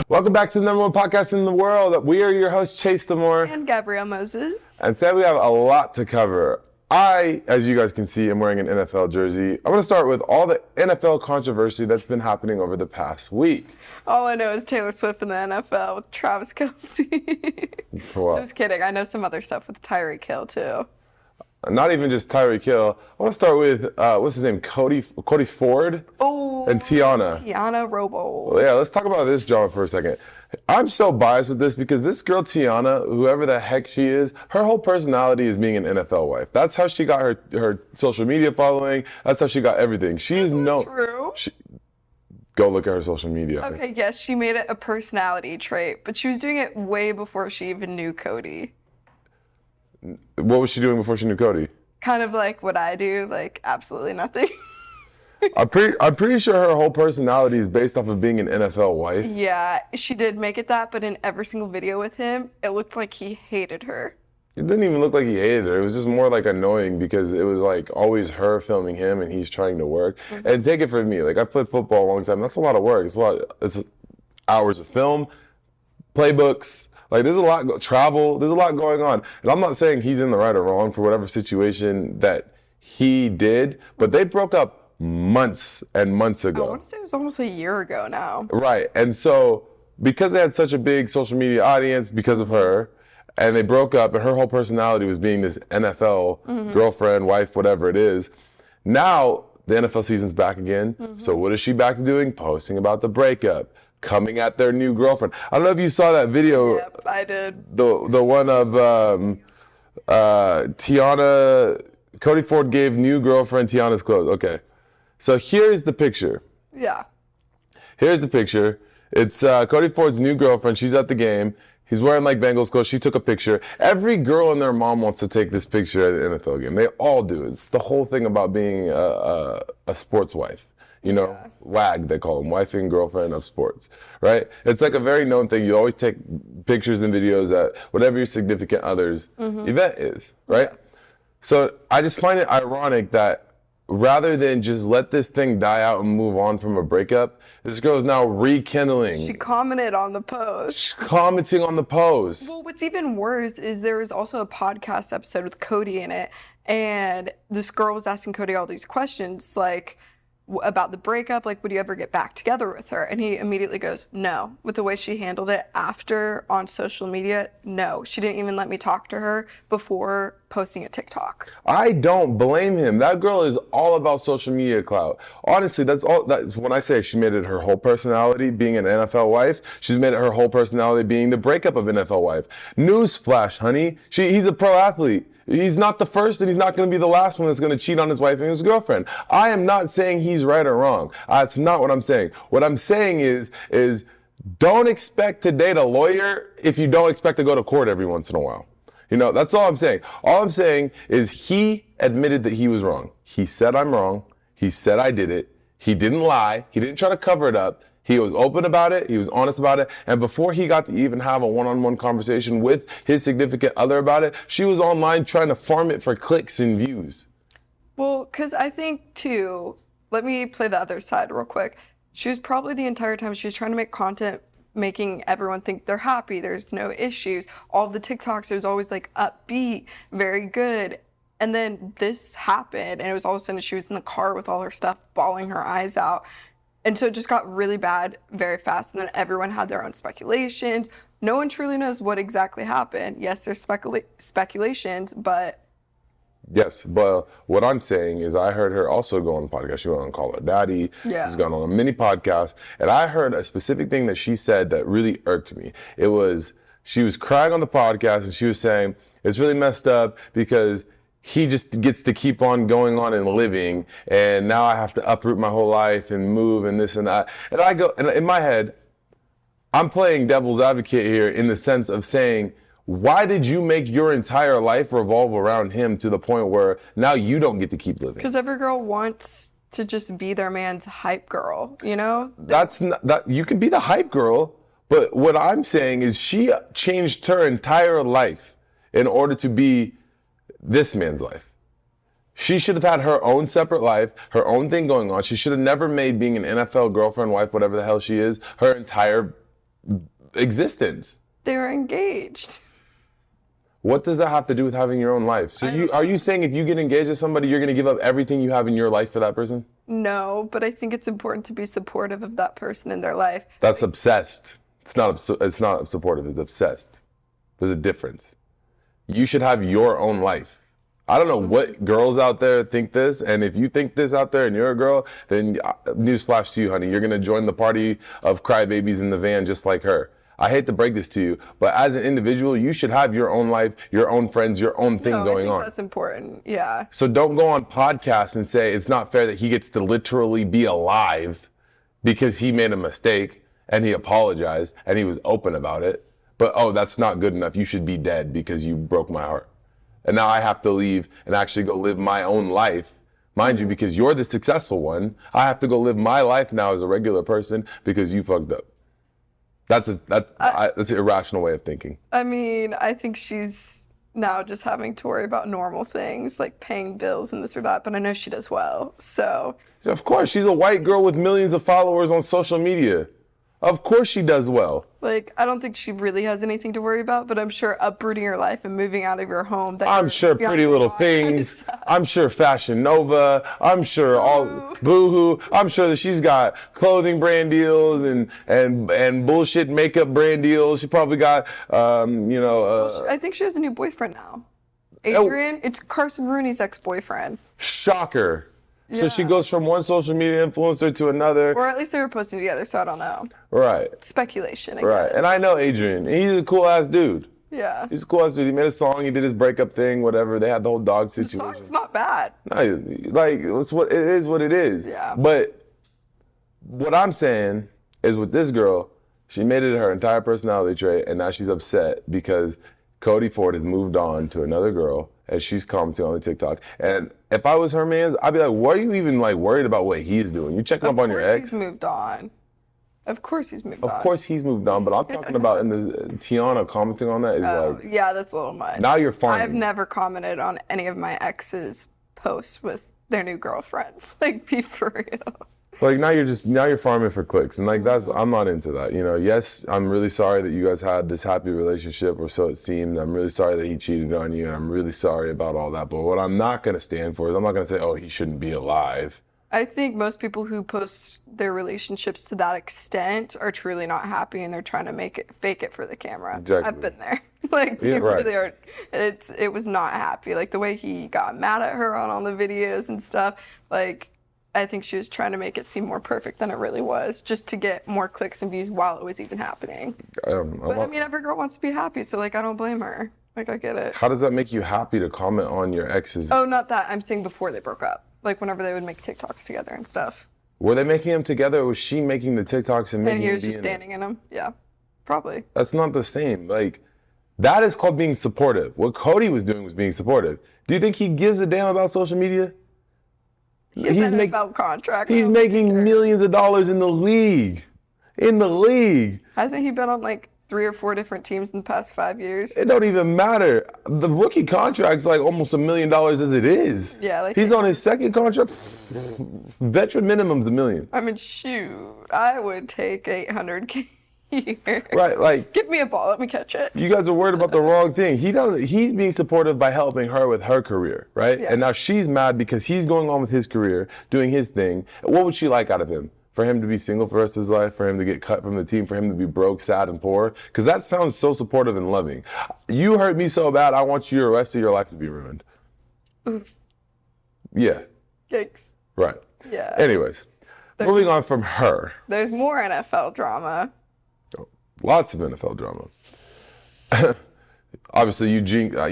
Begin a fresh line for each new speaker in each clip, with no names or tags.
Welcome back to the #1 podcast in the world. We are your hosts, Chase Demore
and Gabrielle Moses.
And today we have a lot to cover. I, as you guys can see, am wearing an NFL jersey. I'm going to start with all the NFL controversy that's been happening over the past week.
All I know is Taylor Swift in the NFL with Travis Kelce. Just kidding. I know some other stuff with Tyreek Hill, too.
Not even just Tyreek Hill. I want to start with, what's his name, Cody Ford and Tiana.
Tiana Robo.
Well, yeah, let's talk about this drama for a second. I'm so biased with this because this girl, Tiana, whoever the heck she is, her whole personality is being an NFL wife. That's how she got her social media following. That's how she got everything. She is no.
True.
Go look at her social media.
Okay, yes, she made it a personality trait, but she was doing it way before she even knew Cody.
What was she doing before she knew Cody?
Kind of like what I do, like absolutely nothing.
I'm pretty sure her whole personality is based off of being an NFL wife.
Yeah, she did make it that, but in every single video with him, it looked like he hated her.
It didn't even look like he hated her. It was just more like annoying because it was like always her filming him and he's trying to work. Mm-hmm. And take it from me, like I've played football a long time. That's a lot of work. It's hours of film, playbooks. Like there's a lot, travel, there's a lot going on. And I'm not saying he's in the right or wrong for whatever situation that he did, but they broke up months and months ago.
I want to say it was almost a year ago now.
Right. And so because they had such a big social media audience because of her, and they broke up and her whole personality was being this NFL girlfriend, wife, whatever it is. Now the NFL season's back again. So what is she back to doing? Posting about the breakup. Coming at their new girlfriend. I don't know if you saw that video.
Yep, I did.
The one of Tiana, Cody Ford gave new girlfriend Tiana's clothes. Okay. So here's the picture.
Yeah.
Here's the picture. It's Cody Ford's new girlfriend. She's at the game. He's wearing like Bengals clothes. She took a picture. Every girl and their mom wants to take this picture at an NFL game. They all do. It's the whole thing about being a sports wife. You know, yeah. WAG, they call them, wife and girlfriend of sports, right? It's like a very known thing. You always take pictures and videos at whatever your significant other's event is, right? Yeah. So I just find it ironic that rather than just let this thing die out and move on from a breakup, this girl is now rekindling.
She commented on the post.
She's commenting on the post.
Well, what's even worse is there was also a podcast episode with Cody in it, and this girl was asking Cody all these questions, like, about the breakup, like, would you ever get back together with her? And he immediately goes, no. With the way she handled it after on social media, no. She didn't even let me talk to her before posting a TikTok.
I don't blame him. That girl is all about social media clout. Honestly, that's when I say she made it her whole personality being an NFL wife. She's made it her whole personality being the breakup of NFL wife. Newsflash, honey. He's a pro athlete. He's not the first and he's not going to be the last one that's going to cheat on his wife and his girlfriend. I am not saying he's right or wrong. That's not what I'm saying. What I'm saying is don't expect to date a lawyer if you don't expect to go to court every once in a while. You know, that's all I'm saying. All I'm saying is he admitted that he was wrong. He said, I'm wrong. He said, I did it. He didn't lie. He didn't try to cover it up. He was open about it. He was honest about it. And before he got to even have a one-on-one conversation with his significant other about it, she was online trying to farm it for clicks and views.
Well, because I think, too, let me play the other side real quick. She was probably the entire time she was trying to make content, making everyone think they're happy, there's no issues. All of the TikToks, there's always like upbeat, very good. And then this happened, and it was all of a sudden she was in the car with all her stuff, bawling her eyes out. And so it just got really bad very fast. And then everyone had their own speculations. No one truly knows what exactly happened. Yes, there's speculations, but...
Yes, but what I'm saying is I heard her also go on the podcast. She went on Call Her Daddy. Yeah. She's gone on a mini podcast. And I heard a specific thing that she said that really irked me. It was, she was crying on the podcast and she was saying, it's really messed up because he just gets to keep on going on and living, and now I have to uproot my whole life and move and this and that. And I go, and in my head, I'm playing devil's advocate here in the sense of saying, why did you make your entire life revolve around him to the point where now you don't get to keep living?
Because every girl wants to just be their man's hype girl, you know?
That's not, that you can be the hype girl, but what I'm saying is she changed her entire life in order to be this man's life. She should have had her own separate life, her own thing going on. She should have never made being an NFL girlfriend, wife, whatever the hell she is, her entire existence.
They were engaged.
What does that have to do with having your own life? So are you saying if you get engaged to somebody, you're going to give up everything you have in your life for that person?
No, but I think it's important to be supportive of that person in their life.
That's obsessed. It's not supportive, it's obsessed. There's a difference. You should have your own life. I don't know what girls out there think this, and if you think this out there and you're a girl, then newsflash to you, honey. You're going to join the party of crybabies in the van just like her. I hate to break this to you, but as an individual, you should have your own life, your own friends, your own thing going on.
That's important, yeah.
So don't go on podcasts and say it's not fair that he gets to literally be alive because he made a mistake and he apologized and he was open about it. But, oh, that's not good enough. You should be dead because you broke my heart. And now I have to leave and actually go live my own life. Mind you, because you're the successful one, I have to go live my life now as a regular person because you fucked up. That's an irrational way of thinking.
I mean, I think she's now just having to worry about normal things like paying bills and this or that, but I know she does well, so.
Of course, she's a white girl with millions of followers on social media. Of course she does well.
Like, I don't think she really has anything to worry about, but I'm sure uprooting your life and moving out of your home.
I'm sure Pretty Little Things. I'm sure Fashion Nova. I'm sure all Boohoo. I'm sure that she's got clothing brand deals and bullshit makeup brand deals. She probably got,
I think she has a new boyfriend now. Adrian, it's Carson Rooney's ex-boyfriend.
Shocker.
Yeah.
So she goes from one social media influencer to another.
Or at least they were posting together, so I don't know.
Right.
Speculation again.
Right. And I know Adrian. He's a cool ass dude.
Yeah.
He's a cool ass dude. He made a song. He did his breakup thing, whatever. They had the whole dog situation.
The song's not bad.
No, like, it is what it is.
Yeah.
But what I'm saying is with this girl, she made it her entire personality trait, and now she's upset because Cody Ford has moved on to another girl, and she's commenting on the TikTok. And if I was her man, I'd be like, why are you even like worried about what he's doing? You checking up on your ex?
He's moved on. Of course he's moved on.
Of course he's moved on, but I'm talking about in the Tiana commenting on that is like.
Yeah, that's a little much.
Now you're farming.
I've never commented on any of my ex's posts with their new girlfriends. Like, be for real.
Like now you're farming for clicks, and like I'm not into that. You know, yes, I'm really sorry that you guys had this happy relationship, or so it seemed. I'm really sorry that he cheated on you, and I'm really sorry about all that. But what I'm not gonna stand for is I'm not gonna say, oh, he shouldn't be alive.
I think most people who post their relationships to that extent are truly not happy, and they're trying to fake it for the camera.
Exactly.
I've been there. Like, they really are. It was not happy. Like the way he got mad at her on all the videos and stuff. Like, I think she was trying to make it seem more perfect than it really was, just to get more clicks and views while it was even happening. But I mean, every girl wants to be happy, so like, I don't blame her. Like, I get it.
How does that make you happy to comment on your ex's?
Oh, not that. I'm saying before they broke up. Like, whenever they would make TikToks together and stuff.
Were they making them together, or was she making the TikToks and making?
And he was just standing in them. Yeah, probably.
That's not the same. Like, that is called being supportive. What Cody was doing was being supportive. Do you think he gives a damn about social media?
He's NFL contract.
He's making millions of dollars in the league. In the league.
Hasn't he been on like 3 or 4 different teams in the past 5 years?
It don't even matter. The rookie contract's like almost $1 million as it is.
Yeah, like
he's on his second contract. Veteran minimum's $1 million.
I mean, shoot, I would take $800K a year.
Right, like,
give me a ball, let me catch it.
You guys are worried about the wrong thing. He's being supportive by helping her with her career, right?
Yeah.
And now she's mad because he's going on with his career, doing his thing. What would she like out of him? For him to be single for the rest of his life, for him to get cut from the team, for him to be broke, sad, and poor? Because that sounds so supportive and loving. You hurt me so bad, I want the rest of your life to be ruined.
Oof.
Yeah.
Yikes.
Right.
Yeah.
Anyways, moving on from her.
There's more NFL drama.
Lots of NFL drama. Obviously, you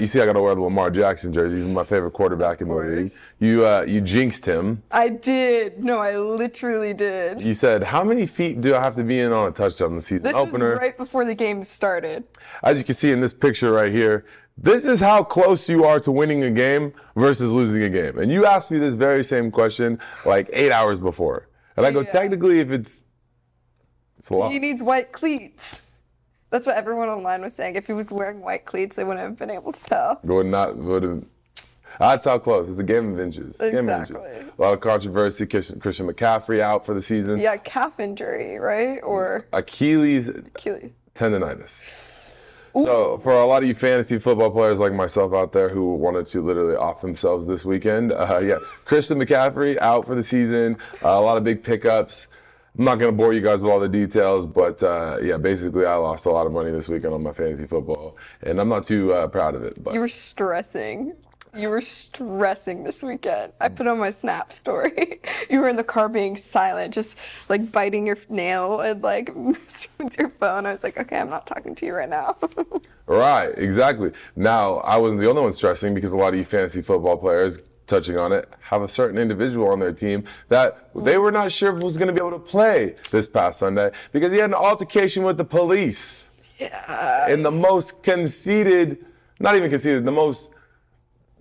see, I got to wear the Lamar Jackson jersey. He's my favorite quarterback in the league. You jinxed him.
I did. No, I literally did.
You said, how many feet do I have to be in on a touchdown in the season opener?
This was right before the game started.
As you can see in this picture right here, this is how close you are to winning a game versus losing a game. And you asked me this very same question like 8 hours before. And I go, technically, if it's a lot.
He needs white cleats. That's what everyone online was saying. If he was wearing white cleats, they wouldn't have been able to tell.
That's how close. It's a game of inches. It's a game of inches.
Exactly.
A lot of controversy. Christian McCaffrey out for the season.
Yeah, calf injury, right? Or
Achilles tendonitis. So for a lot of you fantasy football players like myself out there who wanted to literally off themselves this weekend, Christian McCaffrey out for the season. A lot of big pickups. I'm not going to bore you guys with all the details, but basically I lost a lot of money this weekend on my fantasy football, and I'm not too proud of it. But
you were stressing. You were stressing this weekend. I put on my Snap story. You were in the car being silent, just like biting your nail and like messing with your phone. I was like, okay, I'm not talking to you right now.
Right, exactly. Now, I wasn't the only one stressing because a lot of you fantasy football players, touching on it, have a certain individual on their team that they were not sure if was going to be able to play this past Sunday because he had an altercation with the police.
Yeah.
In the most conceited, not even conceited, the most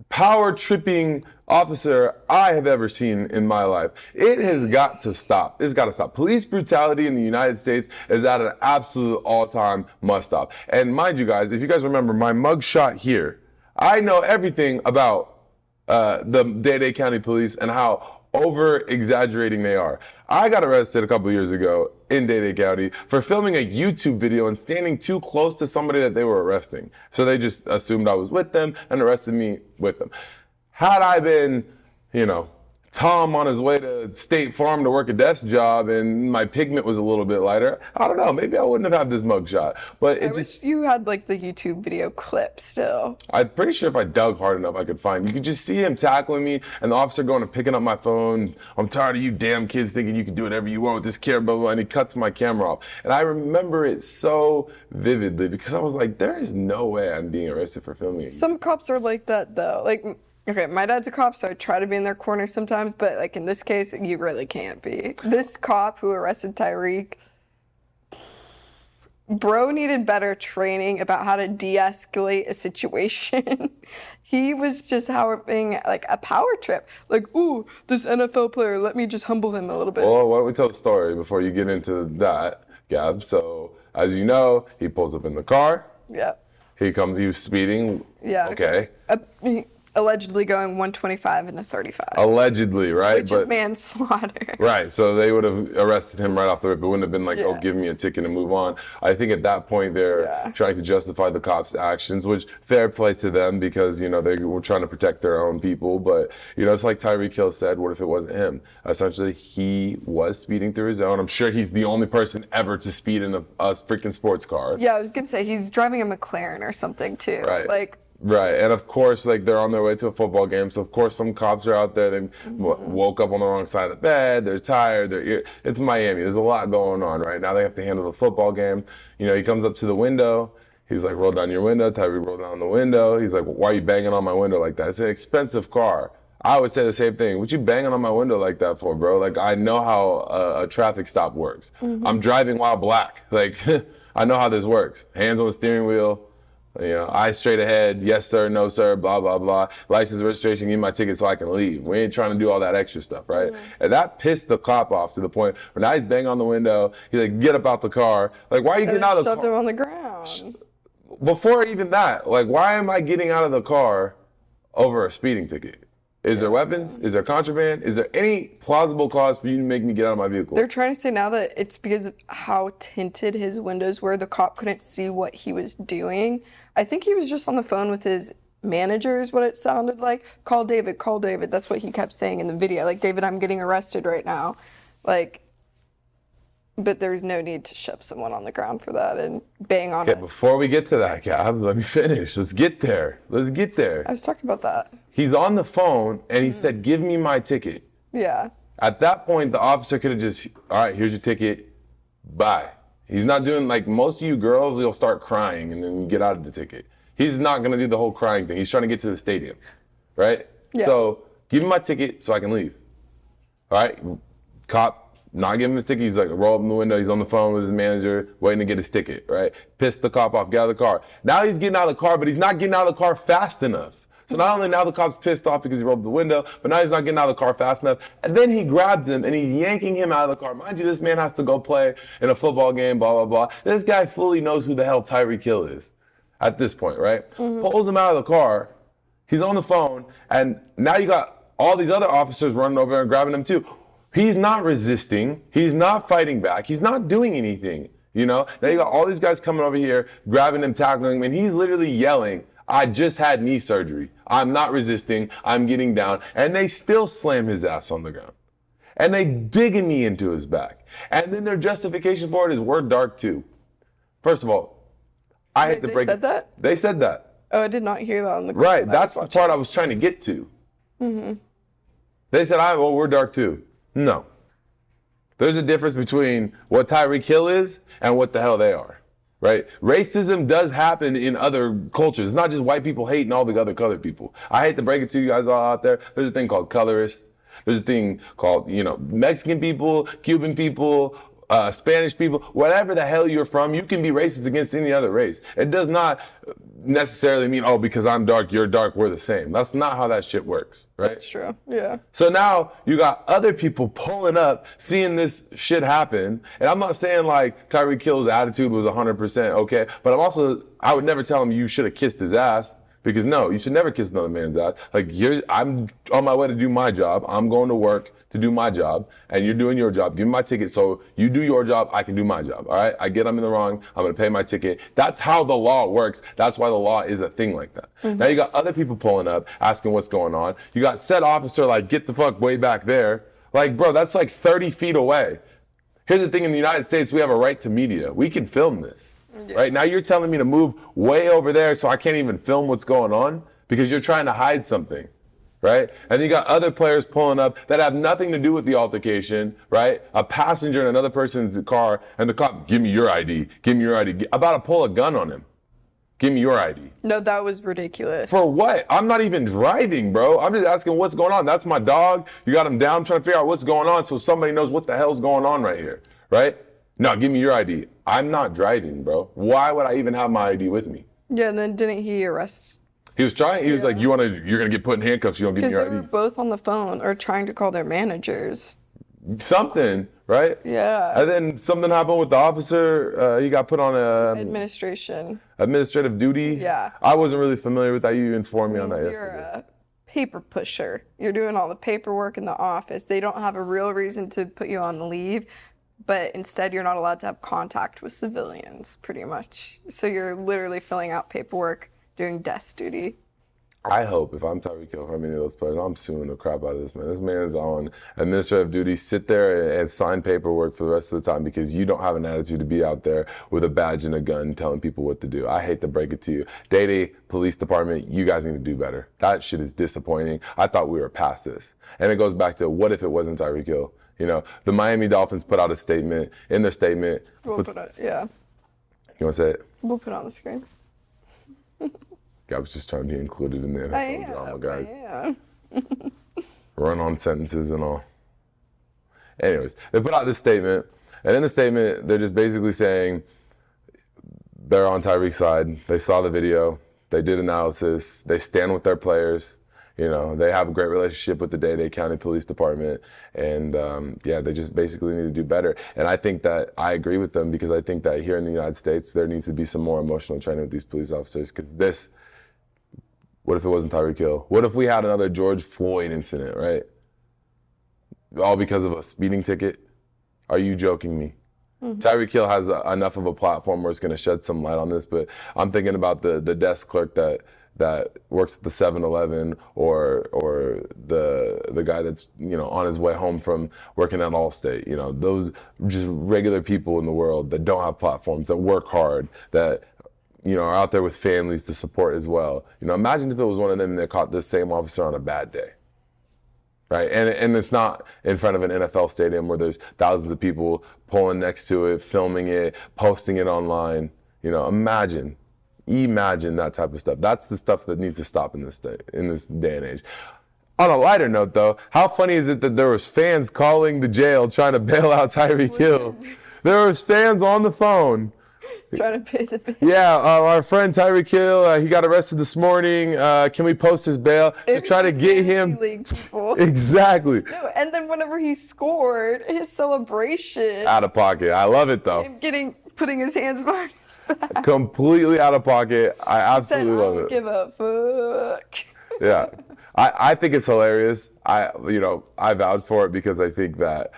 power-tripping officer I have ever seen in my life. It has got to stop. It's got to stop. Police brutality in the United States is at an absolute all-time must-stop. And mind you guys, if you guys remember my mugshot here, I know everything about the Day-Day County Police and how over-exaggerating they are. I got arrested a couple years ago in Day-Day County for filming a YouTube video and standing too close to somebody that they were arresting. So they just assumed I was with them and arrested me with them. Had I been, Tom on his way to State Farm to work a desk job and my pigment was a little bit lighter, I don't know, maybe I wouldn't have had this mugshot. But
I wish you had like the YouTube video clip still.
I'm pretty sure if I dug hard enough, I could find. You could just see him tackling me and the officer going and picking up my phone. I'm tired of you damn kids thinking you can do whatever you want with this camera, blah, blah, and he cuts my camera off. And I remember it so vividly because I was like, there is no way I'm being arrested for filming.
Some cops are like that though. Like, okay, my dad's a cop, so I try to be in their corner sometimes, but like in this case, you really can't be. This cop who arrested Tyreek, bro needed better training about how to de-escalate a situation. He was just having like a power trip. Like, ooh, this NFL player, let me just humble him a little bit.
Well, why don't we tell the story before you get into that, Gab? So, as you know, he pulls up in the car.
Yeah.
He was speeding.
Yeah.
Okay.
Allegedly going 125 in the 35.
Allegedly, right?
Which is manslaughter.
Right, so they would have arrested him right off the rip. It wouldn't have been like, oh, give me a ticket and move on. I think at that point they're trying to justify the cops' actions, which fair play to them because, they were trying to protect their own people. But, it's like Tyreek Hill said, what if it wasn't him? Essentially, he was speeding through his zone. I'm sure he's the only person ever to speed in a freaking sports car.
Yeah, I was going to say, he's driving a McLaren or something too.
Right. Right, and of course, they're on their way to a football game, so of course some cops are out there, they woke up on the wrong side of the bed, they're tired, it's Miami, there's a lot going on right now, they have to handle the football game. He comes up to the window, he's like, roll down your window, Tyreek roll down the window, he's like, why are you banging on my window like that? It's an expensive car. I would say the same thing. What you banging on my window like that for, bro? Like, I know how a traffic stop works. I'm driving while black, I know how this works. Hands on the steering wheel. Eyes straight ahead, yes sir, no sir, blah, blah, blah. License, registration, give me my ticket so I can leave. We ain't trying to do all that extra stuff, right? And that pissed the cop off to the point where now he's banging on the window. He's like, get up out the car. Like, why are you getting out of the car?
Shoved him on the ground.
Before even that, like, why am I getting out of the car over a speeding ticket? Is there weapons? Is there contraband? Is there any plausible cause for you to make me get out of my vehicle?
They're trying to say now that it's because of how tinted his windows were, the cop couldn't see what he was doing. I think he was just on the phone with his manager is what it sounded like. Call David, call David. That's what he kept saying in the video. Like, David, I'm getting arrested right now. But there's no need to shove someone on the ground for that and bang on it.
Before we get to that, Gab, let me finish. Let's get there.
I was talking about that.
He's on the phone, and he said, give me my ticket.
Yeah.
At that point, the officer could have just, all right, here's your ticket, bye. He's not doing, like most of you girls, you'll start crying, and then you get out of the ticket. He's not going to do the whole crying thing. He's trying to get to the stadium, right? Yeah. So give me my ticket so I can leave. All right? Cop. Not giving him his ticket, he's like, roll up in the window, he's on the phone with his manager, waiting to get his ticket, right? Pissed the cop off, get out of the car. Now he's getting out of the car, but he's not getting out of the car fast enough. So not only now the cop's pissed off because he rolled up the window, but now he's not getting out of the car fast enough. And then he grabs him and he's yanking him out of the car. Mind you, this man has to go play in a football game, blah, blah, blah. This guy fully knows who the hell Tyreek Hill is at this point, right? Pulls him out of the car. He's on the phone, and now you got all these other officers running over and grabbing him too. He's not resisting. He's not fighting back. He's not doing anything. Now you got all these guys coming over here, grabbing him, tackling him, and he's literally yelling, I just had knee surgery. I'm not resisting. I'm getting down. And they still slam his ass on the ground. And they dig a knee into his back. And then their justification for it is we're dark too. First of all, I hate to break it.
They said that?
They said that.
Oh, I did not hear that on the
Right, that's the part I was trying to get to. They said, well, we're dark too. No. There's a difference between what Tyreek Hill is and what the hell they are, right? Racism does happen in other cultures. It's not just white people hating all the other colored people. I hate to break it to you guys all out there. There's a thing called colorists. There's a thing called, Mexican people, Cuban people, Spanish people, whatever the hell you're from, you can be racist against any other race. It does not necessarily mean, because I'm dark, you're dark, we're the same. That's not how that shit works, right?
That's true, yeah.
So now you got other people pulling up, seeing this shit happen. And I'm not saying like Tyreek Hill's attitude was 100% okay, but I would never tell him you should have kissed his ass. Because no, you should never kiss another man's ass. Like, I'm on my way to do my job. I'm going to work to do my job, and you're doing your job. Give me my ticket so you do your job, I can do my job, all right? I get I'm in the wrong, I'm gonna pay my ticket. That's how the law works. That's why the law is a thing like that. Now you got other people pulling up, asking what's going on. You got said officer like, get the fuck way back there. Like, bro, that's like 30 feet away. Here's the thing, in the United States, we have a right to media. We can film this. Yeah. Right now you're telling me to move way over there so I can't even film what's going on because you're trying to hide something, right? And you got other players pulling up that have nothing to do with the altercation, right? A passenger in another person's car, and the cop, give me your ID, give me your ID. About to pull a gun on him. Give me your ID.
No, that was ridiculous.
For what? I'm not even driving, bro. I'm just asking what's going on. That's my dog. You got him down, trying to figure out what's going on so somebody knows what the hell's going on right here, right? No, give me your ID. I'm not driving, bro. Why would I even have my ID with me?
Yeah, and then didn't he arrest?
He was trying. He was like, you're gonna get put in handcuffs. You don't give me your ID.
Because they were both on the phone or trying to call their managers.
Something, right?
Yeah.
And then something happened with the officer. He got put on administrative duty.
Yeah.
I wasn't really familiar with that. You informed me on that
You're
yesterday.
a paper pusher. You're doing all the paperwork in the office. They don't have a real reason to put you on leave. But instead, you're not allowed to have contact with civilians, pretty much. So you're literally filling out paperwork, doing desk duty.
I hope if I'm Tyreek Hill, how many of those players, I'm suing the crap out of this man. This man is on administrative duty. Sit there and sign paperwork for the rest of the time because you don't have an attitude to be out there with a badge and a gun telling people what to do. I hate to break it to you. Day police department, you guys need to do better. That shit is disappointing. I thought we were past this. And it goes back to what if it wasn't Tyreek Hill? The Miami Dolphins put out a statement. In their statement,
We'll put it, yeah.
You want to say it?
We'll put it on the screen.
I was just trying to be included in the NFL drama, guys.
Yeah.
Run-on sentences and all. Anyways, they put out this statement, and in the statement, they're just basically saying they're on Tyreek's side. They saw the video. They did analysis. They stand with their players. They have a great relationship with the Day County Police Department, and they just basically need to do better. And I think that I agree with them because I think that here in the United States, there needs to be some more emotional training with these police officers because what if it wasn't Tyreek Hill? What if we had another George Floyd incident, right? All because of a speeding ticket? Are you joking me? Mm-hmm. Tyreek Hill has enough of a platform where it's going to shed some light on this, but I'm thinking about the desk clerk that works at the 7-Eleven or the guy that's on his way home from working at Allstate. Those just regular people in the world that don't have platforms, that work hard, that are out there with families to support as well. Imagine if it was one of them and they caught this same officer on a bad day. Right, and it's not in front of an NFL stadium where there's thousands of people pulling next to it, filming it, posting it online. Imagine that type of stuff. That's the stuff that needs to stop in this day and age. On a lighter note, though, how funny is it that there was fans calling the jail trying to bail out Tyreek Hill? There was fans on the phone.
Trying to pay the bill.
Yeah, our friend Tyreek Hill, he got arrested this morning. Can we post his bail to try to get him? Exactly.
No, and then whenever he scored, his celebration.
Out of pocket. I love it though.
Him putting his hands behind his back.
Completely out of pocket. I absolutely love it.
Give a fuck.
Yeah, I think it's hilarious. I vouch for it because I think that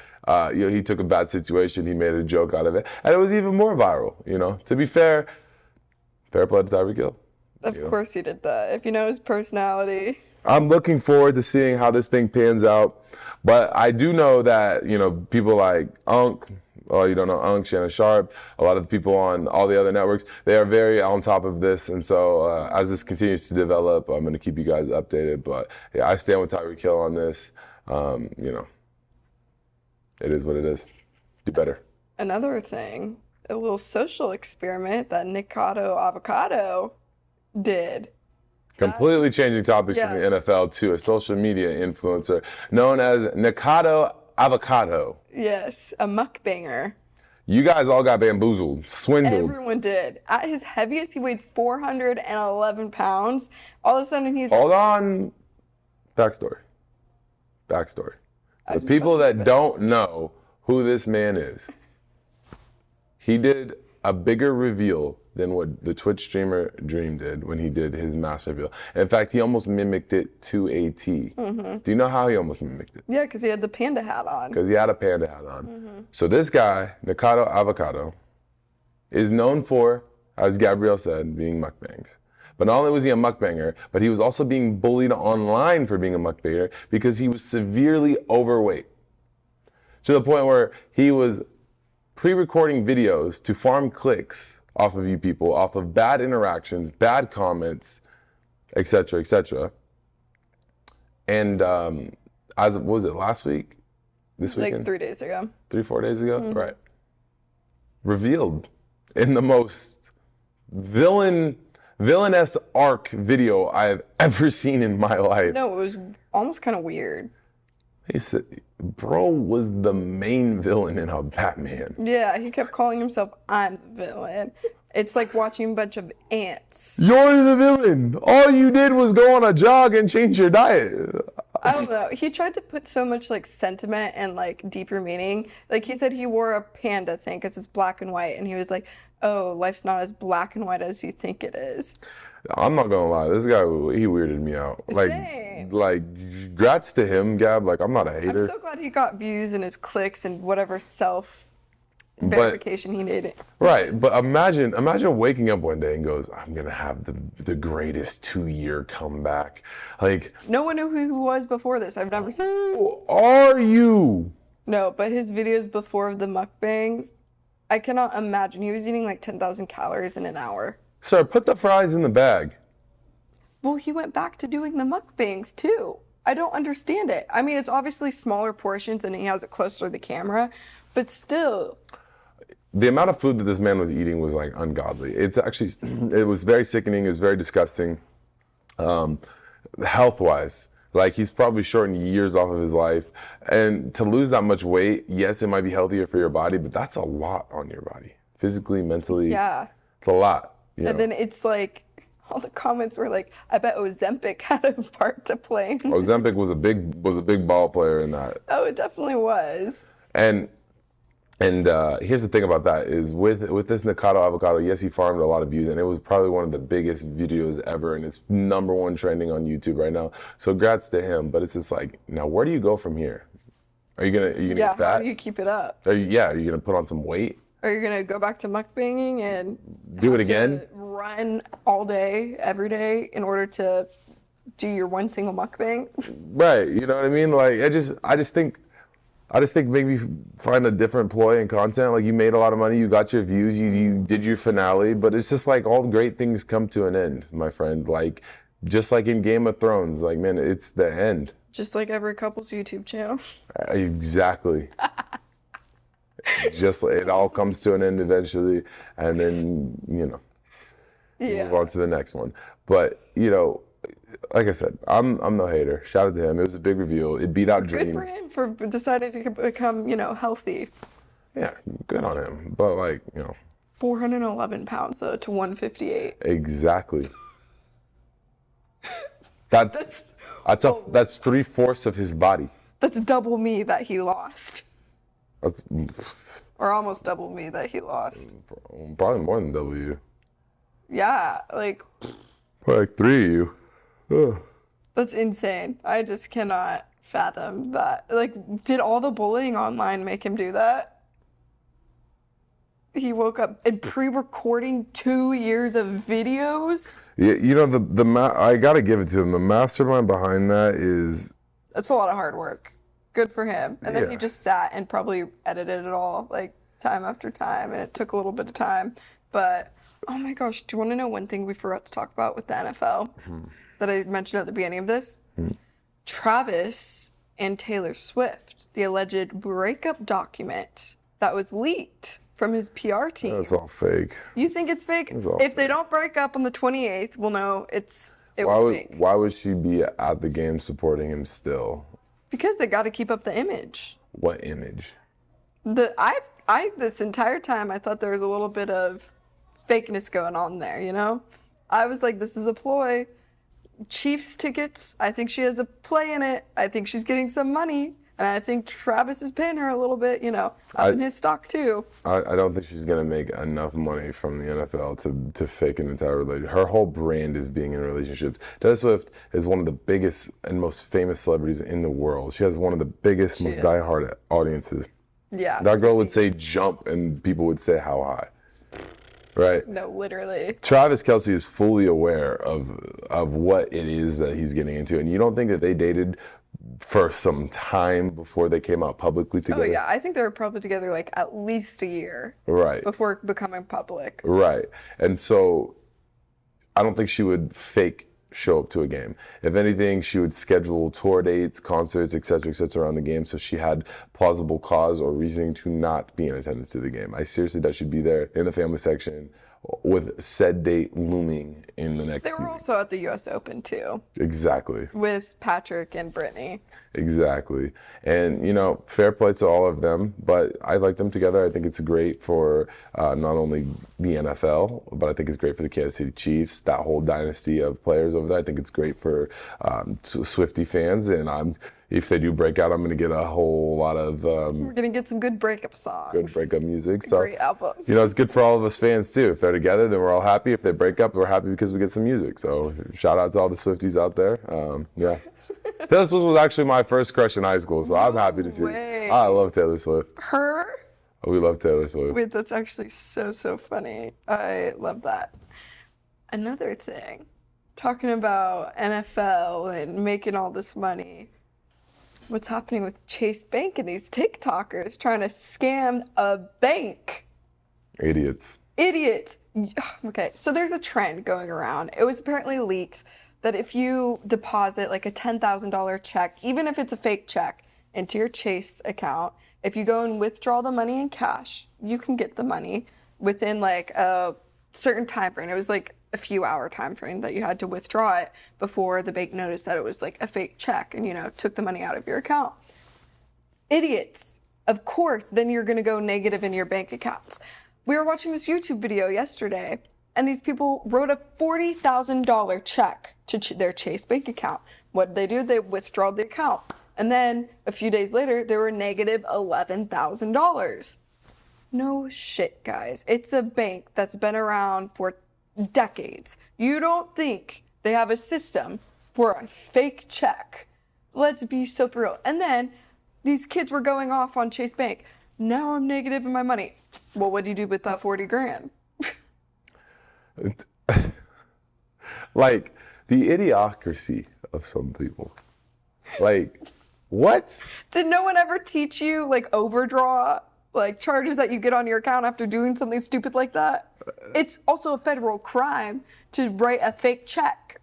he took a bad situation, he made a joke out of it, and it was even more viral. To be fair, fair play to Tyreek Hill.
Of course he did that. If you know his personality.
I'm looking forward to seeing how this thing pans out, but I do know that people like Unk. Oh, you don't know Unk, Shannon Sharp, a lot of the people on all the other networks, they are very on top of this. And so as this continues to develop, I'm going to keep you guys updated. But yeah, I stand with Tyreek Hill on this. It is what it is. Do better.
Another thing, a little social experiment that Nikocado Avocado did.
Completely changing topics from the NFL to a social media influencer known as Nikocado Avocado.
Yes, a mukbanger.
You guys all got bamboozled, swindled.
Everyone did. At his heaviest, he weighed 411 pounds. All of a sudden, he's...
Hold on. Backstory. The people that don't know who this man is, he did a bigger reveal than what the Twitch streamer Dream did when he did his mass reveal. In fact, he almost mimicked it to a T. Do you know how he almost mimicked it?
Yeah, because he had the panda hat on.
Because he had a panda hat on. So this guy, Nikocado Avocado, is known for, as Gabrielle said, being mukbangs. But not only was he a mukbanger, but he was also being bullied online for being a mukbanger because he was severely overweight. To the point where he was pre-recording videos to farm clicks off of you people, off of bad interactions, bad comments, etc., etc. And as what was it, last week? This weekend?
Like 3 days ago.
4 days ago? Right. Revealed in the most villainous arc video I've ever seen in my life.
No, it was almost kind of weird.
He said, bro was the main villain in a Batman.
Yeah, he kept calling himself, I'm the villain. It's like watching a bunch of ants.
You're the villain. All you did was go on a jog and change your diet.
I don't know. He tried to put so much like sentiment and like deeper meaning. Like he said he wore a panda thing because it's black and white. And he was like, oh, life's not as black and white as you think it is.
I'm not gonna lie, this guy, he weirded me out.
Same.
Like, grats to him, Gab. Like, I'm not a hater.
I'm so glad he got views and his clicks and whatever self-verification he needed.
Right, but imagine waking up one day and goes, I'm gonna have the greatest 2-year comeback. Like,
no one knew who he was before this. I've never seen.
Who are you?
No, but his videos before the mukbangs, I cannot imagine. He was eating like 10,000 calories in an hour.
Sir, put the fries in the bag.
Well, he went back to doing the mukbangs too. I don't understand it. I mean, it's obviously smaller portions and he has it closer to the camera, but still.
The amount of food that this man was eating was like ungodly. It was very sickening. It was very disgusting. Health-wise, like he's probably shortened years off of his life. And to lose that much weight, yes, it might be healthier for your body, but that's a lot on your body. Physically, mentally.
Yeah.
It's a lot.
And then it's like, all the comments were like, I bet Ozempic had a part to play.
Ozempic was a big ball player in that.
Oh, it definitely was.
And here's the thing about that is with this Nikocado Avocado, yes, he farmed a lot of views, and it was probably one of the biggest videos ever, and it's #1 trending on YouTube right now. So congrats to him. But it's just like, now where do you go from here? Are you gonna get fat?
How do you keep it up?
Are you gonna put on some weight?
Are you gonna go back to mukbanging and
do it again?
Run all day, every day, in order to do your one single mukbang?
Right. You know what I mean? Like I just think maybe find a different ploy in content. Like you made a lot of money, you got your views, you did your finale, but it's just like all great things come to an end, my friend. Like just like in Game of Thrones, like man, it's the end.
Just like every couple's YouTube channel.
Exactly. Just it all comes to an end eventually, and then move on to the next one. But like I said, I'm no hater. Shout out to him. It was a big reveal. It beat out Dream.
Good for him for deciding to become healthy.
Yeah, good on him. But
411 pounds though to 158.
Exactly. That's 3/4 of his body.
That's double me that he lost.
That's
or almost double me that he lost.
Probably more than double you.
Yeah,
probably like 3 of you. Ugh.
That's insane. I just cannot fathom that. Like, did all the bullying online make him do that? He woke up and pre-recording 2 years of videos.
Yeah, you know I gotta give it to him. The mastermind behind that is.
That's a lot of hard work. Good for him. And then he
Yeah.
just sat and probably edited it all, like, time after time, and it took a little bit of time. But, oh my gosh, do you want to know one thing we forgot to talk about with the NFL that I mentioned at the beginning of this? Travis and Taylor Swift, the alleged breakup document that was leaked from his PR team.
That's all fake.
You think it's fake?
It's all
If they don't break up on the 28th, we'll know it was fake.
Why would she be at the game supporting him still?
Because they got to keep up the image.
What image?
This entire time I thought there was a little bit of fakeness going on there, you know? I was like, this is a ploy. Chiefs tickets, I think she has a play in it. I think she's getting some money. And I think Travis is paying her a little bit, you know, up in his stock too.
I don't think she's gonna make enough money from the NFL to fake an entire relationship. Her whole brand is being in relationships. Taylor Swift is one of the biggest and most famous celebrities in the world. She has one of the biggest, most diehard audiences.
Yeah.
That girl would say jump and people would say how high. Right?
No, literally.
Travis Kelce is fully aware of what it is that he's getting into. And you don't think that they dated for some time before they came out publicly together?
Oh yeah, I think they were probably together like at least a year.
Right.
Before becoming public.
Right. And so I don't think she would fake show up to a game. If anything, she would schedule tour dates, concerts, etc., around the game, so she had plausible cause or reasoning to not be in attendance to the game. I seriously doubt she'd be there in the family section with said date looming in the next
They were also at the US Open too.
Exactly.
With Patrick and Brittany.
Exactly. And, you know, fair play to all of them, but I like them together. I think it's great for not only the NFL, but I think it's great for the Kansas City Chiefs, that whole dynasty of players over there. I think it's great for Swiftie fans, and if they do break out, I'm going to get a whole lot of
We're going to get some good breakup songs.
good breakup music. So,
Great album.
you know, it's good for all of us fans too. If they're together, then we're all happy. If they break up, we're happy because we get some music. So shout out to all the Swifties out there. Yeah. Taylor Swift was actually my first crush in high school, so I'm happy to see it. I love Taylor Swift.
Her?
Oh, we love Taylor Swift.
Wait, that's actually so funny. I love that. Another thing, talking about NFL and making all this money. What's happening with Chase Bank and these TikTokers trying to scam a bank?
Idiots.
Idiots. Okay, so there's a trend going around. It was apparently leaked that if you deposit like a $10,000 check, even if it's a fake check, into your Chase account, if you go and withdraw the money in cash, you can get the money within like a certain time frame. It was like a few hour time frame that you had to withdraw it before the bank noticed that it was like a fake check and, you know, took the money out of your account. Idiots. Of course, then you're going to go negative in your bank accounts. We were watching this YouTube video yesterday, and these people wrote a $40,000 check to their Chase Bank account. What did they do? They withdrew the account. And then a few days later, they were negative $11,000. No shit, guys. It's a bank that's been around for decades. You don't think they have a system for a fake check? Let's be so for real. And then these kids were going off on Chase Bank. Now I'm negative in my money. Well, what do you do with that 40 grand?
Like, the idiocracy of some people. Like, what?
Did no one ever teach you, like, overdraw, like, charges that you get on your account after doing something stupid like that? It's also a federal crime to write a fake check.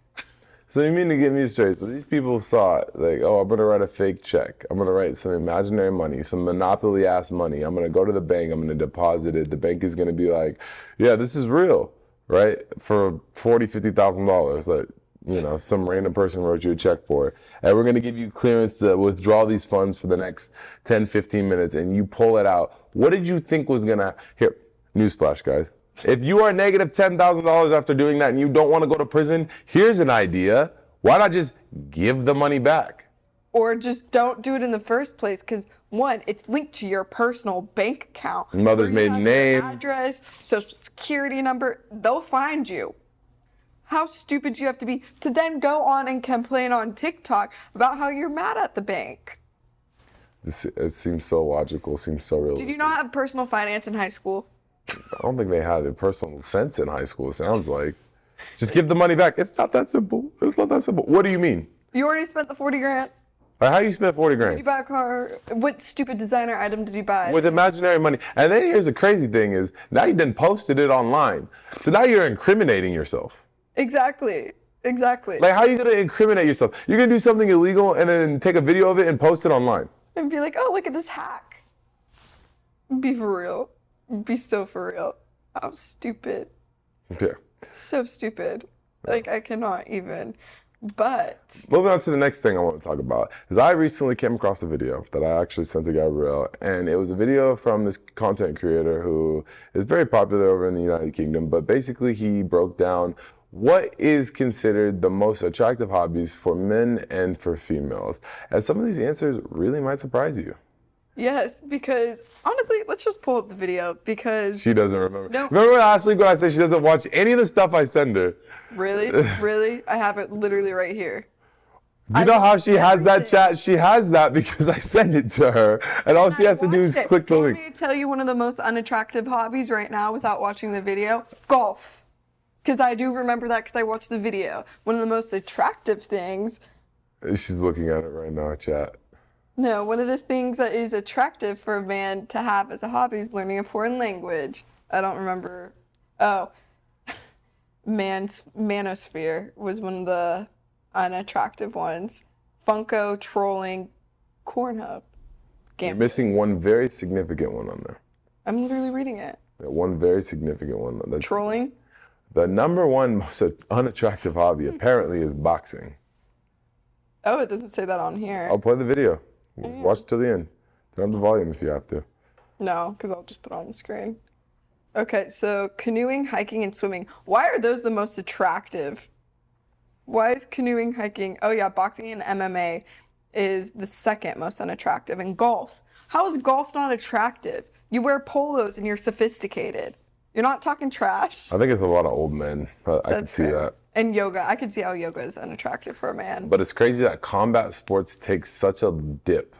So you mean to get me straight? So these people thought, like, oh, I'm going to write a fake check. I'm going to write some imaginary money, some monopoly-ass money. I'm going to go to the bank. I'm going to deposit it. The bank is going to be like, yeah, this is real, right? For $40,000, $50,000 that, you know, some random person wrote you a check for. And we're going to give you clearance to withdraw these funds for the next 10, 15 minutes, and you pull it out. What did you think was going to... Here, newsflash, guys. If you are negative $10,000 after doing that and you don't want to go to prison, here's an idea. Why not just give the money back?
Or just don't do it in the first place, because one, it's linked to your personal bank account.
Mother's maiden name.
Address, social security number, they'll find you. How stupid do you have to be to then go on and complain on TikTok about how you're mad at the bank?
It seems so logical, seems so realistic.
Did you not have personal finance in high school?
I don't think they had a personal sense in high school, it sounds like. Just give the money back. It's not that simple. It's not that simple. What do you mean?
You already spent the 40 grand?
How you spent 40
Did you
grand?
buy a car? What stupid designer item did you buy?
With imaginary money. And then here's the crazy thing is, now you done posted it online. So now you're incriminating yourself.
Exactly. Exactly.
Like, how are you going to incriminate yourself? You're going to do something illegal and then take a video of it and post it online.
And be like, oh, look at this hack. Be for real. Be so for real. How stupid.
Yeah.
So stupid. Like, I cannot even. But
moving on to the next thing I want to talk about is I recently came across a video that I actually sent to Gabrielle, and it was a video from this content creator who is very popular over in the United Kingdom, but basically he broke down what is considered the most attractive hobbies for men and for females. And some of these answers really might surprise you.
yes, because honestly, let's just pull up the video because
She doesn't remember.
No.
Remember last week when I said she doesn't watch any of the stuff I send her?
really, really, I have it literally right here.
Do you know how she has that chat? She has that because I send it to her, and all she has to do is click the
Want
link.
me to tell you one of the most unattractive hobbies right now without watching the video? Golf. Because I do remember that because I watched the video. One of the most attractive things.
She's looking at it right now, chat.
No, one of the things that is attractive for a man to have as a hobby is learning a foreign language. I don't remember. Oh, manosphere was one of the unattractive ones. Funko, trolling, Cornhub.
You're missing one very significant one on there.
I'm literally reading it.
One very significant one. That's
Trolling.
the number one most unattractive hobby apparently is boxing.
Oh, it doesn't say that on here.
I'll play the video. Watch it till the end. Turn up the volume if you have to.
No, because I'll just put it on the screen. Okay, so canoeing, hiking, and swimming. Why are those the most attractive? Why is canoeing, hiking? Oh yeah, boxing and MMA is the second most unattractive. And golf. How is golf not attractive? You wear polos and you're sophisticated. You're not talking trash.
I think it's a lot of old men. I can see that.
And yoga. I could see how yoga is unattractive for a man.
But it's crazy that combat sports take such a dip.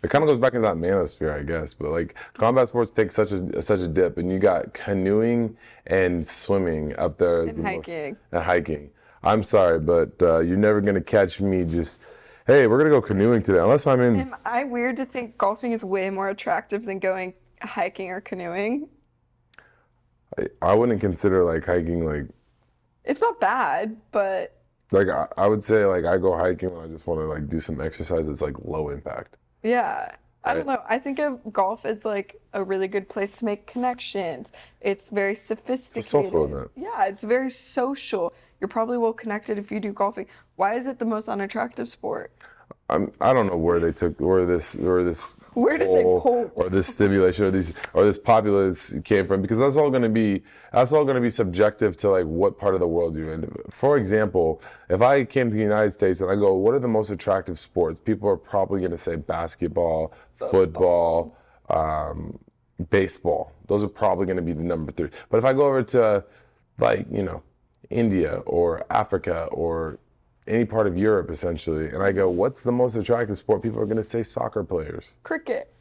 It kind of goes back into that manosphere, I guess. But like combat sports take such a dip, and you got canoeing and swimming up there as
And
the
hiking.
most. And hiking. I'm sorry, but you're never gonna catch me just, hey, we're gonna go canoeing today, unless I'm in.
Am I weird to think golfing is way more attractive than going hiking or canoeing?
I wouldn't consider like hiking like.
It's not bad, but
Like I would say like I go hiking when I just want to like do some exercise that's like low impact.
yeah. I don't know. I think of golf as like a really good place to make connections. It's very sophisticated.
social event.
Yeah, it's very social. You're probably well connected if you do golfing. Why is it the most unattractive sport?
I don't know where they took where this
Where did they pull?
or this stimulation or this populace came from, because that's all going to be subjective to like what part of the world you're in. For example, if I came to the United States and I go, what are the most attractive sports? People are probably going to say basketball, football, baseball. Those are probably going to be the number 3. But if I go over to like, India or Africa or any part of Europe essentially, and I go, what's the most attractive sport? People are going to say soccer players,
Cricket.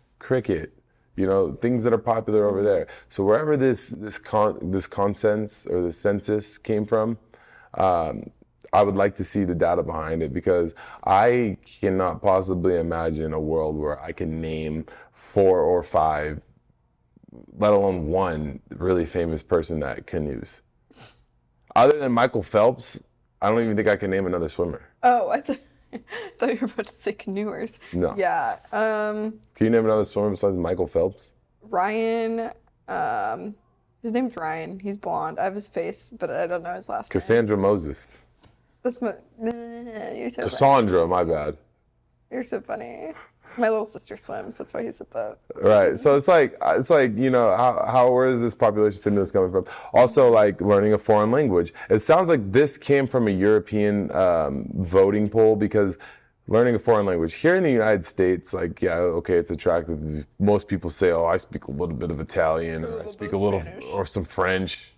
things that are popular over there. So wherever this consensus or the census came from, I would like to see the data behind it, because I cannot possibly imagine a world where I can name 4 or 5, let alone one really famous person that canoes. Other than Michael Phelps, I don't even think I can name another swimmer.
Oh, I thought you were about to say canoers.
No.
Yeah.
Can you name another swimmer besides Michael Phelps?
Ryan. His name's Ryan. He's blonde. I have his face, but I don't know his last name.
Cassandra Moses.
That's my. You're so funny.
Cassandra, my bad.
You're so funny. My little sister swims. That's why he said that.
Right. So it's like where is this population stimulus coming from? Also, like learning a foreign language. It sounds like this came from a European voting poll, because learning a foreign language here in the United States, like, yeah, okay, it's attractive. Most people say, oh, I speak a little bit of Italian, or I speak a little,
Spanish.
or some French.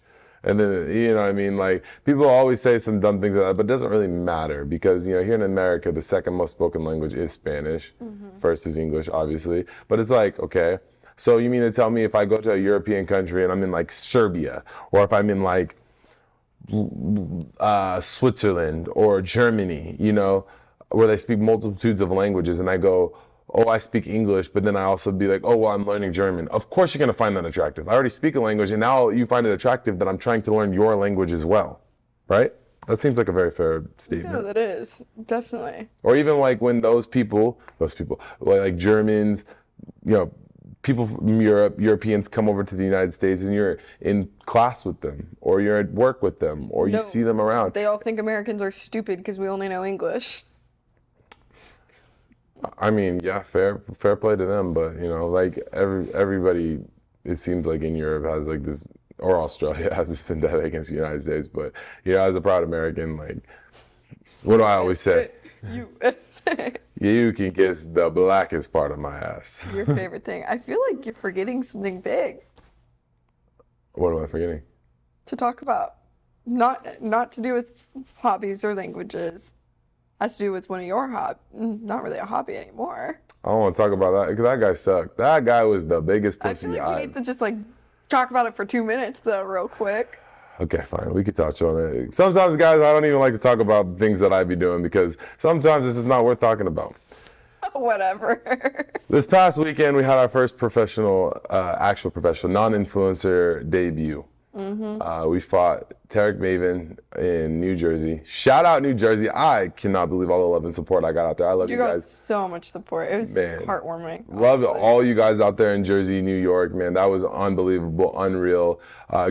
And then, you know what I mean? Like, people always say some dumb things like that, but it doesn't really matter because, you know, here in America, the second most spoken language is Spanish. First is English, obviously. But it's like, okay, so you mean to tell me if I go to a European country and I'm in like Serbia, or if I'm in like Switzerland or Germany, you know, where they speak multitudes of languages, and I go, oh, I speak English, but then I also be like, oh, well, I'm learning German. Of course you're going to find that attractive. I already speak a language, and now you find it attractive that I'm trying to learn your language as well, right? That seems like a very fair statement.
No, that is definitely.
Or even like when those people, like Germans, you know, people from Europe, Europeans come over to the United States and you're in class with them, or you're at work with them, or you see them around.
They all think Americans are stupid because we only know English.
I mean, yeah, fair play to them, but you know, like everybody, it seems like in Europe has like this, or Australia has this vendetta against the United States. But yeah, as a proud American, like, what do I always say?
USA.
You can kiss the blackest part of my ass.
Your favorite thing. I feel like you're forgetting something big
What am I forgetting?
to talk about. Not to do with hobbies or languages. Has to do with one of your not really a hobby anymore.
I don't want to talk about that because that guy sucked. That guy was the biggest
I
pussy.
feel like we need to just like talk about it for 2 minutes though, real quick.
Okay, fine. We could touch on it. Sometimes, guys, I don't even like to talk about things that I be doing because sometimes this is not worth talking about.
Whatever.
This past weekend, we had our first professional, actual professional, non-influencer debut. We fought Tarek Maven in New Jersey. Shout out New Jersey. I cannot believe all the love and support I got out there. I love you
got
guys.
so much support. It was heartwarming.
Love
honestly.
all you guys out there in Jersey, New York, man. That was unbelievable, unreal.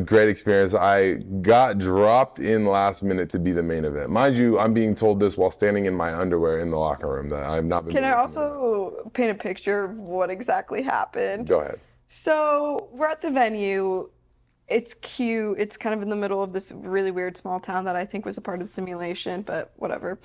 Great experience. I got dropped in last minute to be the main event. Mind you, I'm being told this while standing in my underwear in the locker room that I've not been.
Can I also paint a picture of what exactly happened?
Go ahead.
So we're at the venue. It's cute. It's kind of in the middle of this really weird small town that I think was a part of the simulation, but whatever.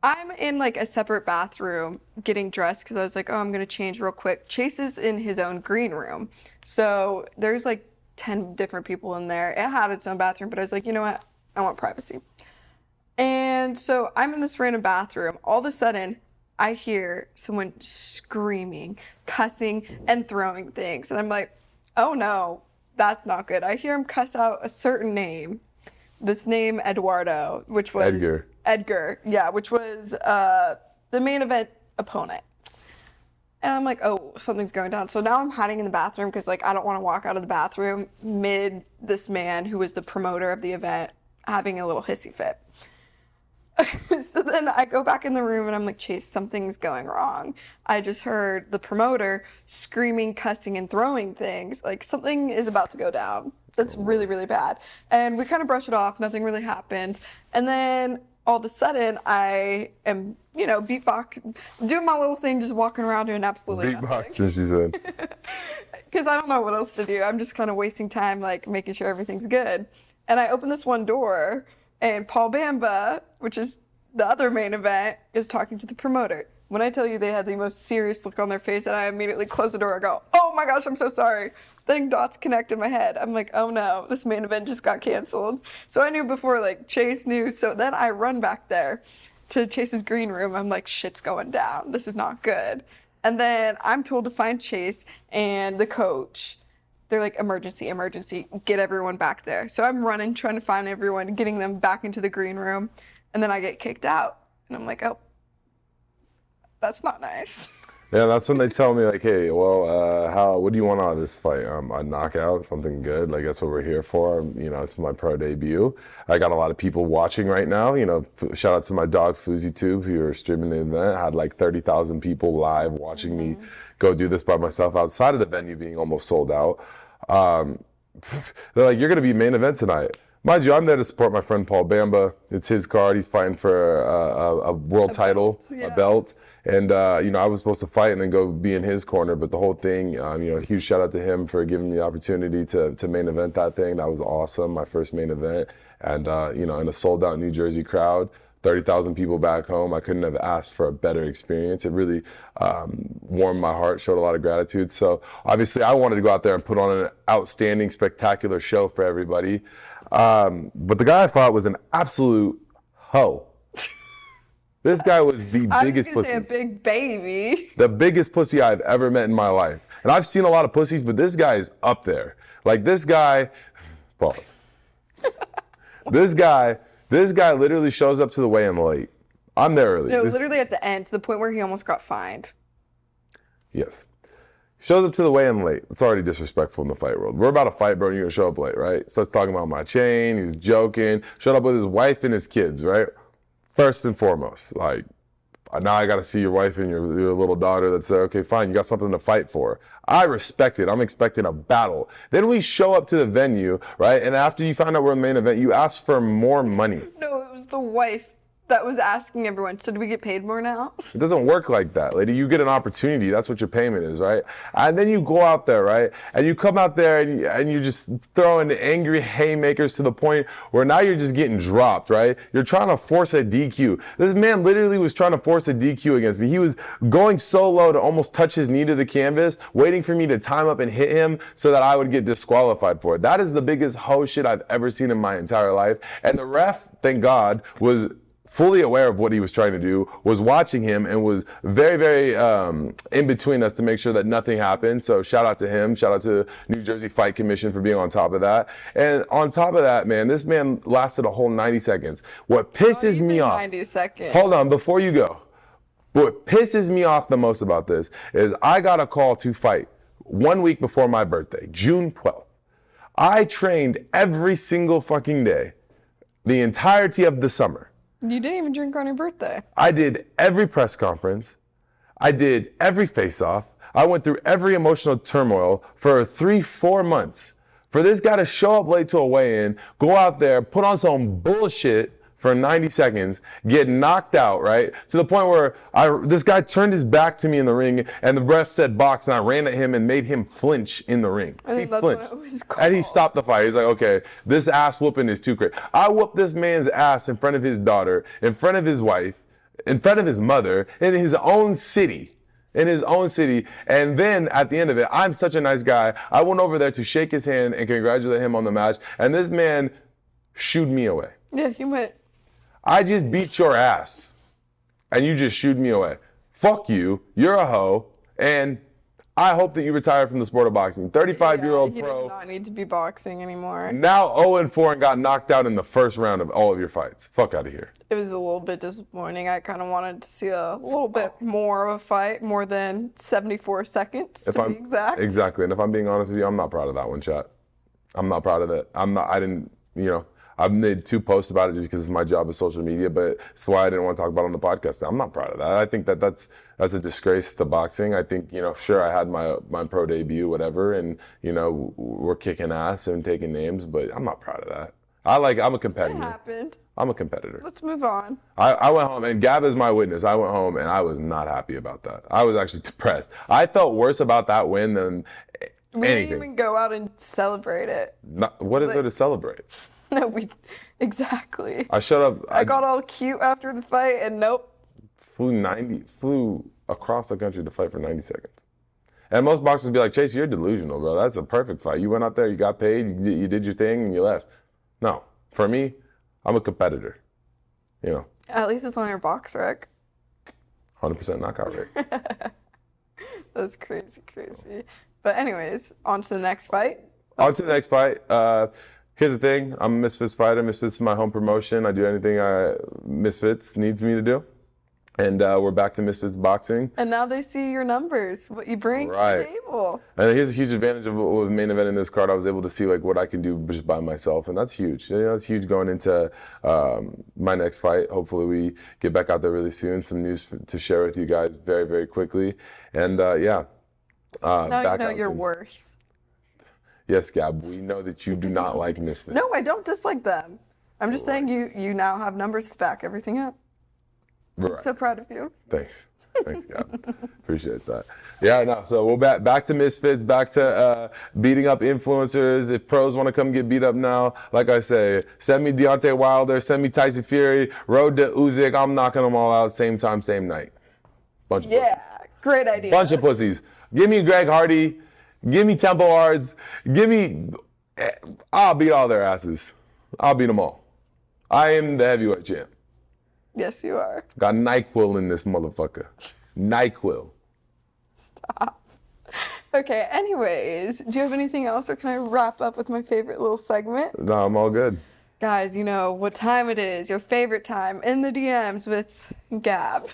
I'm in like a separate bathroom getting dressed because I was like, oh, I'm going to change real quick. Chase is in his own green room. So there's like 10 different people in there. It had its own bathroom, but I was like, you know what? I want privacy. And so I'm in this random bathroom. All of a sudden, I hear someone screaming, cussing, and throwing things. And I'm like, oh no. That's not good. I hear him cuss out a certain name. This name, Eduardo, which was... Edgar, yeah, which was the main event opponent. And I'm like, oh, something's going down. So now I'm hiding in the bathroom because, like, I don't want to walk out of the bathroom mid this man who was the promoter of the event having a little hissy fit. So then I go back in the room and I'm like, Chase, something's going wrong. I just heard the promoter screaming, cussing, and throwing things. Like something is about to go down. That's really, really bad. And we kind of brush it off. Nothing really happened. And then all of a sudden I am, you know, beatbox, doing my little thing, just walking around doing absolutely nothing.
Beatboxing, she said.
Because I don't know what else to do. I'm just kind of wasting time, like making sure everything's good. And I open this one door. And Paul Bamba, which is the other main event, is talking to the promoter. When I tell you they had the most serious look on their face, and I immediately close the door, I go, oh my gosh, I'm so sorry. Then dots connect in my head. I'm like, oh no, this main event just got canceled. So I knew before, like, Chase knew. So then I run back there to Chase's green room. I'm like, shit's going down. This is not good. And then I'm told to find Chase and the coach. They're like, emergency, emergency, get everyone back there. So I'm running, trying to find everyone, getting them back into the green room. And then I get kicked out. And I'm like, oh, that's not nice.
Yeah, that's when they tell me, like, hey, well, what do you want out of this fight? A knockout, something good. Like, that's what we're here for. You know, it's my pro debut. I got a lot of people watching right now. You know, shout out to my dog, FuziTube, who are streaming the event. I had like 30,000 people live watching me go do this by myself outside of the venue being almost sold out. They're like, you're going to be main event tonight. Mind you, I'm there to support my friend Paul Bamba. It's his card. He's fighting for a world title, a belt. And, you know, I was supposed to fight and then go be in his corner. But the whole thing, you know, huge shout out to him for giving me the opportunity to main event that thing. That was awesome, my first main event. And, you know, in a sold out New Jersey crowd. 30,000 people back home. I couldn't have asked for a better experience. It really warmed my heart, showed a lot of gratitude. So obviously I wanted to go out there and put on an outstanding, spectacular show for everybody. But the guy I fought was an absolute hoe. This guy was the biggest pussy.
I was gonna say a big baby.
The biggest pussy I've ever met in my life. And I've seen a lot of pussies, but this guy is up there. Like this guy, pause. This guy literally shows up to the weigh-in late. I'm there early.
No, literally at the end, to the point where he almost got fined.
Yes. Shows up to the weigh-in late. It's already disrespectful in the fight world. We're about to fight, bro, and you're gonna show up late, right? Starts talking about my chain, he's joking. Showed up with his wife and his kids, right? First and foremost, like, now I gotta see your wife and your little daughter that's there. Okay, fine, you got something to fight for. I respect it. I'm expecting a battle. Then we show up to the venue, right? And after you find out we're in the main event, you ask for more money.
No, it was the wife that was asking everyone, so do we get paid more now?
It doesn't work like that, lady. You get an opportunity. That's what your payment is, right? And then you go out there, right? And you come out there and you just throwing angry haymakers to the point where now you're just getting dropped, right? You're trying to force a DQ. This man literally was trying to force a DQ against me. He was going so low to almost touch his knee to the canvas, waiting for me to time up and hit him so that I would get disqualified for it. That is the biggest hoe shit I've ever seen in my entire life. And the ref, thank God, was fully aware of what he was trying to do, was watching him, and was very, very in between us to make sure that nothing happened. So shout out to him. Shout out to New Jersey Fight Commission for being on top of that. And on top of that, man, this man lasted a whole 90 seconds. What pisses me off.
90 seconds.
Hold on, before you go. What pisses me off the most about this is I got a call to fight 1 week before my birthday, June 12th. I trained every single fucking day, the entirety of the summer.
You didn't even drink on your birthday.
I did every press conference. I did every face-off. I went through every emotional turmoil for 3-4 months. For this guy to show up late to a weigh-in, go out there, put on some bullshit for 90 seconds, get knocked out, right? To the point where this guy turned his back to me in the ring and the ref said box, and I ran at him and made him flinch in the ring. He flinched. And he stopped the fight. He's like, okay, this ass whooping is too crazy. I whooped this man's ass in front of his daughter, in front of his wife, in front of his mother, in his own city. And then at the end of it, I'm such a nice guy. I went over there to shake his hand and congratulate him on the match. And this man shooed me away.
Yeah, he went.
I just beat your ass, and you just shooed me away. Fuck you. You're a hoe, and I hope that you retire from the sport of boxing. 35-year-old
He
pro.
does not need to be boxing anymore.
Now 0-4 and got knocked out in the first round of all of your fights. Fuck out of here.
It was a little bit disappointing. I kind of wanted to see a little bit more of a fight, more than 74 seconds to be exact.
Exactly, and if I'm being honest with you, I'm not proud of that one, chat. I'm not proud of it. I've made 2 posts about it just because it's my job with social media, but it's why I didn't want to talk about it on the podcast. I'm not proud of that. I think that's a disgrace to boxing. I think, sure, I had my pro debut, whatever, and, we're kicking ass and taking names, but I'm not proud of that. I'm a competitor.
It happened.
I'm a competitor.
Let's move on.
I went home, and Gab is my witness. I went home, and I was not happy about that. I was actually depressed. I felt worse about that win than
We
anything.
didn't even go out and celebrate it.
What is there to celebrate?
No, exactly.
I showed up.
I got all cute after the fight, and nope.
Flew across the country to fight for 90 seconds. And most boxers be like, Chase, you're delusional, bro. That's a perfect fight. You went out there, you got paid, you did your thing, and you left. No, for me, I'm a competitor.
At least it's on your box rec.
100% knockout rate.
That's crazy. But anyways, on to the next fight.
On to the next fight. Here's the thing. I'm a Misfits fighter. Misfits is my home promotion. I do anything Misfits needs me to do. And we're back to Misfits boxing.
And now they see your numbers, what you bring to the table.
And here's a huge advantage of the main event in this card. I was able to see what I can do just by myself, and that's huge. That's huge going into my next fight. Hopefully we get back out there really soon. Some news to share with you guys very, very quickly. And
now you know your worth.
Yes, Gab, we know that you do not like Misfits.
No, I don't dislike them. I'm just saying you now have numbers to back everything up.
Right.
So proud of you.
Thanks. Thanks, Gab. Appreciate that. Yeah, no. So we're back to misfits, back to beating up influencers. If pros want to come get beat up now, like I say, send me Deontay Wilder, send me Tyson Fury, road to Usyk. I'm knocking them all out same time, same night. Bunch of pussies.
Great idea.
Bunch of pussies. Give me Greg Hardy. Give me Temple Hards. Give me. I'll beat all their asses. I'll beat them all. I am the heavyweight champ.
Yes, you are.
Got NyQuil in this motherfucker. NyQuil.
Stop. Okay, anyways, do you have anything else, or can I wrap up with my favorite little segment?
No, I'm all good.
Guys, you know what time it is. Your favorite time in the DMs with Gab.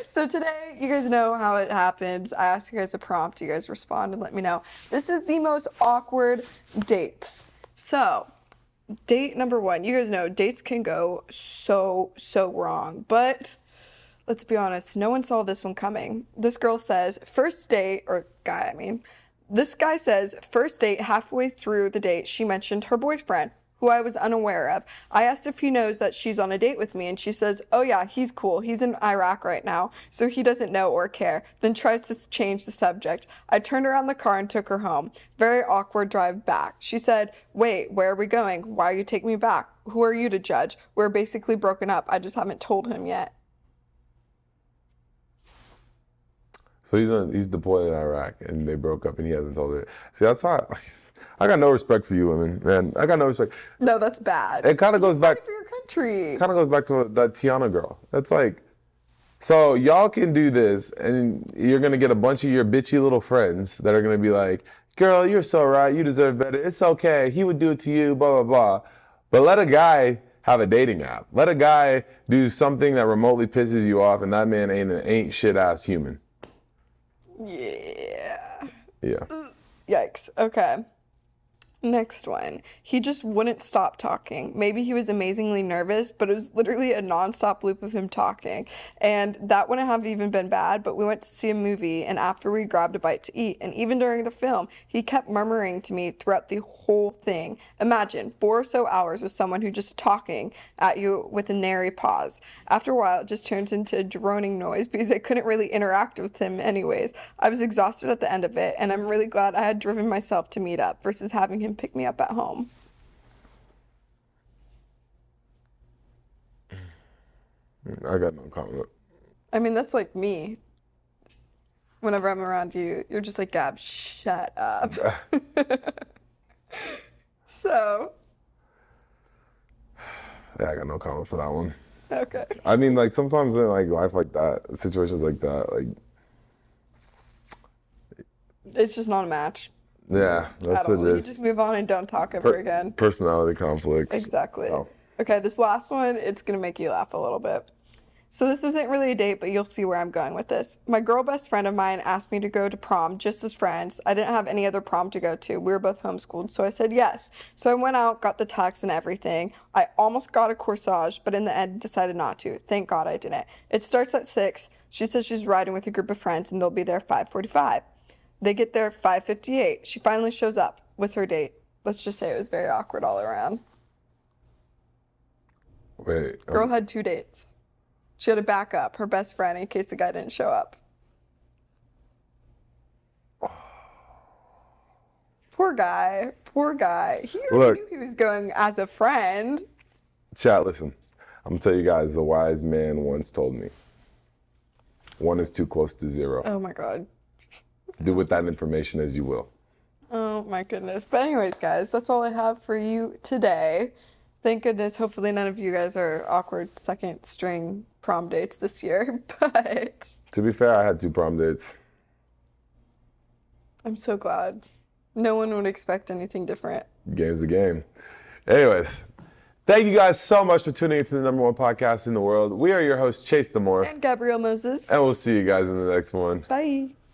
So today, you guys know how it happens. I ask you guys a prompt. You guys respond and let me know. This is the most awkward dates. So, date number 1. You guys know dates can go so wrong. But let's be honest, no one saw this one coming. This girl says, first date, or guy, I mean. This guy says, first date, halfway through the date, she mentioned her boyfriend, who I was unaware of. I asked if he knows that she's on a date with me, and she says, oh yeah, he's cool. He's in Iraq right now, so he doesn't know or care, then tries to change the subject. I turned around the car and took her home. Very awkward drive back. She said, wait, where are we going? Why are you taking me back? Who are you to judge? We're basically broken up. I just haven't told him yet.
So he's deployed in Iraq, and they broke up, and he hasn't told her. See, that's how I got no respect for you women, man. I got no respect.
No, that's bad.
It kind of goes back
for your country.
Kind of goes back to that Tiana girl. That's like, so y'all can do this, and you're gonna get a bunch of your bitchy little friends that are gonna be like, girl, you're so right. You deserve better. It's okay. He would do it to you. Blah blah blah. But let a guy have a dating app. Let a guy do something that remotely pisses you off, and that man ain't shit ass human.
Yeah.
Yeah.
Yikes. Okay. Next one. He just wouldn't stop talking. Maybe he was amazingly nervous, but it was literally a nonstop loop of him talking. And that wouldn't have even been bad, but we went to see a movie, and after we grabbed a bite to eat, and even during the film, he kept murmuring to me throughout the whole thing. Imagine 4 or so hours with someone who just talking at you with a nary pause. After a while, it just turns into a droning noise because I couldn't really interact with him anyways. I was exhausted at the end of it, and I'm really glad I had driven myself to meet up versus having him pick me up at home.
I got no comment.
I mean, that's like me. Whenever I'm around you, you're just like, Gab, shut up. So.
Yeah, I got no comment for that one.
Okay.
I mean, like, sometimes in like life like that, situations like that, like,
it's just not a match.
yeah, that's what it
You
is.
just move on and don't talk ever again.
Personality conflicts.
Exactly.
Oh.
Okay, this last one, it's going to make you laugh a little bit. So this isn't really a date, but you'll see where I'm going with this. My girl best friend of mine asked me to go to prom just as friends. I didn't have any other prom to go to. We were both homeschooled, so I said yes. So I went out, got the tux and everything. I almost got a corsage, but in the end decided not to. Thank God I didn't. It starts at 6. She says she's riding with a group of friends and they'll be there 5:45. They get there 5:58. She finally shows up with her date. Let's just say it was very awkward all around.
Wait.
Girl had 2 dates. She had a backup, her best friend, in case the guy didn't show up. Poor guy. Poor guy. He already knew he was going as a friend.
Chat, listen. I'm going to tell you guys, the wise man once told me, 1 is too close to 0.
Oh my God.
Do with that information as you will.
Oh my goodness. But anyways, guys, that's all I have for you today. Thank goodness. Hopefully none of you guys are awkward second string prom dates this year. But
To be fair, I had 2 prom dates.
I'm so glad. No one would expect anything different.
Game's the game. Anyways, thank you guys so much for tuning into the #1 podcast in the world. We are your hosts, Chase Demore.
And Gabrielle Moses.
And we'll see you guys in the next one.
Bye.